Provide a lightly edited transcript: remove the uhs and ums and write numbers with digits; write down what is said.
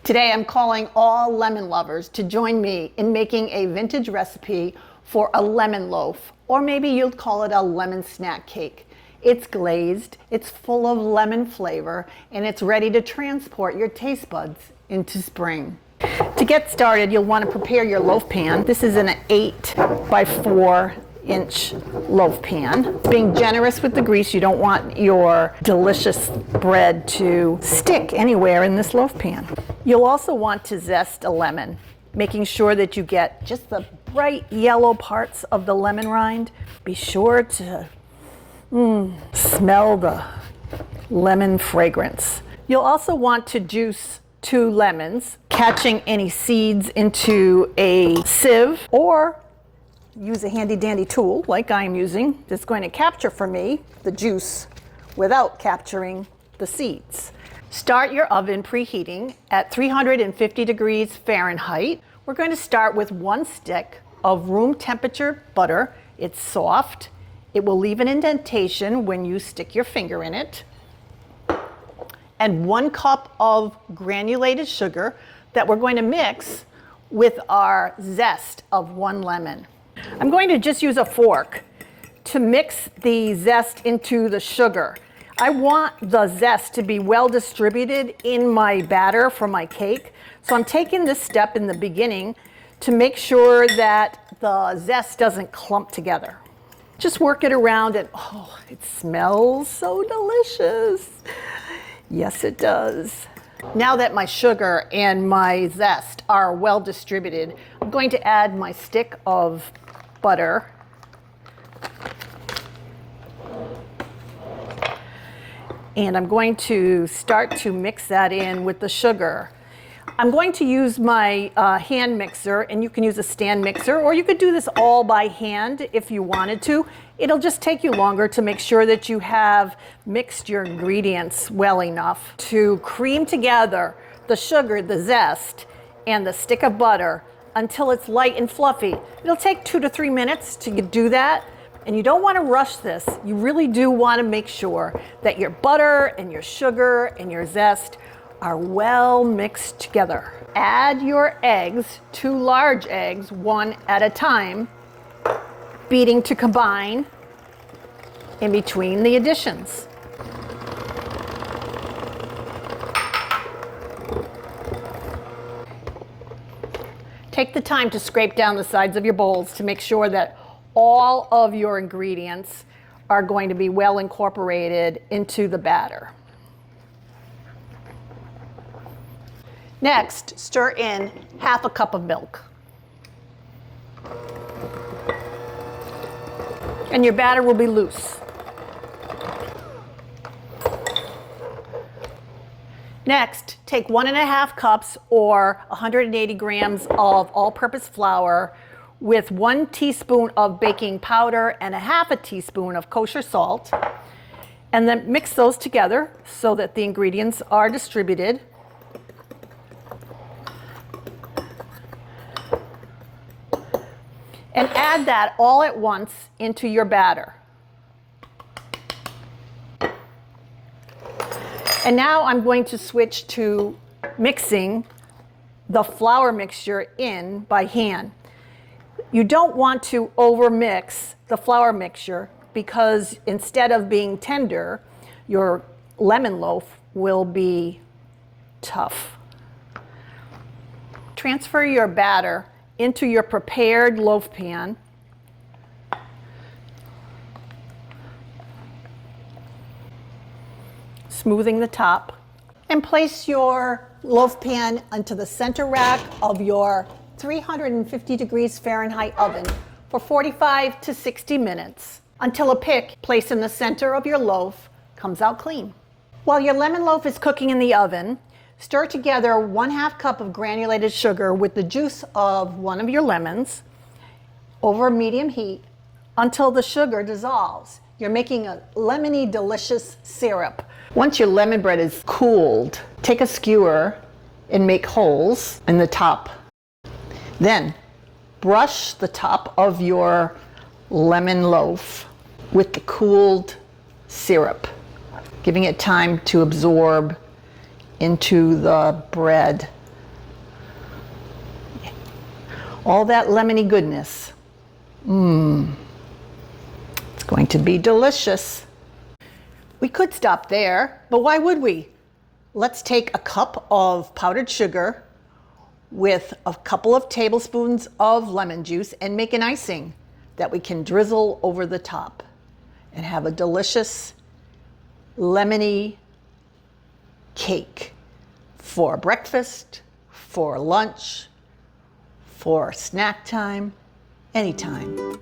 Today I'm calling all lemon lovers to join me in making a vintage recipe for a lemon loaf, or maybe you'd call it a lemon snack cake. It's glazed, it's full of lemon flavor, and it's ready to transport your taste buds into spring. To get started, you'll want to prepare your loaf pan. This is an 8 by 4 inch loaf pan. Being generous with the grease, you don't want your delicious bread to stick anywhere in this loaf pan. You'll also want to zest a lemon, making sure that you get just the bright yellow parts of the lemon rind. Be sure to smell the lemon fragrance. You'll also want to juice 2 lemons, catching any seeds into a sieve, or use a handy dandy tool like I'm using that's going to capture for me the juice without capturing the seeds. Start your oven preheating at 350 degrees Fahrenheit. We're going to start with 1 stick of room temperature butter. It's soft. It will leave an indentation when you stick your finger in it. And 1 cup of granulated sugar that we're going to mix with our zest of 1 lemon. I'm going to just use a fork to mix the zest into the sugar. I want the zest to be well distributed in my batter for my cake. So I'm taking this step in the beginning to make sure that the zest doesn't clump together. Just work it around and oh, it smells so delicious. Yes, it does. Now that my sugar and my zest are well distributed, I'm going to add my stick of butter. And I'm going to start to mix that in with the sugar. I'm going to use my hand mixer, and you can use a stand mixer, or you could do this all by hand if you wanted to. It'll just take you longer to make sure that you have mixed your ingredients well enough to cream together the sugar, the zest, and the stick of butter until it's light and fluffy. It'll take 2 to 3 minutes to do that. And you don't want to rush this. You really do want to make sure that your butter and your sugar and your zest are well mixed together. Add your eggs, 2 large eggs, 1 at a time, beating to combine in between the additions. Take the time to scrape down the sides of your bowls to make sure that all of your ingredients are going to be well incorporated into the batter. Next, stir in half a cup of milk. And your batter will be loose. Next, take 1.5 cups or 180 grams of all-purpose flour with 1 teaspoon of baking powder and 1/2 teaspoon of kosher salt, and then mix those together so that the ingredients are distributed. And add that all at once into your batter. And now I'm going to switch to mixing the flour mixture in by hand. You don't want to overmix the flour mixture because instead of being tender, your lemon loaf will be tough. Transfer your batter into your prepared loaf pan. Smoothing the top. And place your loaf pan onto the center rack of your 350 degrees Fahrenheit oven for 45 to 60 minutes until a pick placed in the center of your loaf comes out clean. While your lemon loaf is cooking in the oven, stir together 1/2 cup of granulated sugar with the juice of 1 of your lemons over medium heat until the sugar dissolves. You're making a lemony delicious syrup. Once your lemon bread is cooled, take a skewer and make holes in the top. Then brush the top of your lemon loaf with the cooled syrup, giving it time to absorb into the bread all that lemony goodness. It's going to be delicious. We could stop there, but why would we? Let's take a cup of powdered sugar with a couple of tablespoons of lemon juice and make an icing that we can drizzle over the top and have a delicious lemony cake for breakfast, for lunch, for snack time, anytime.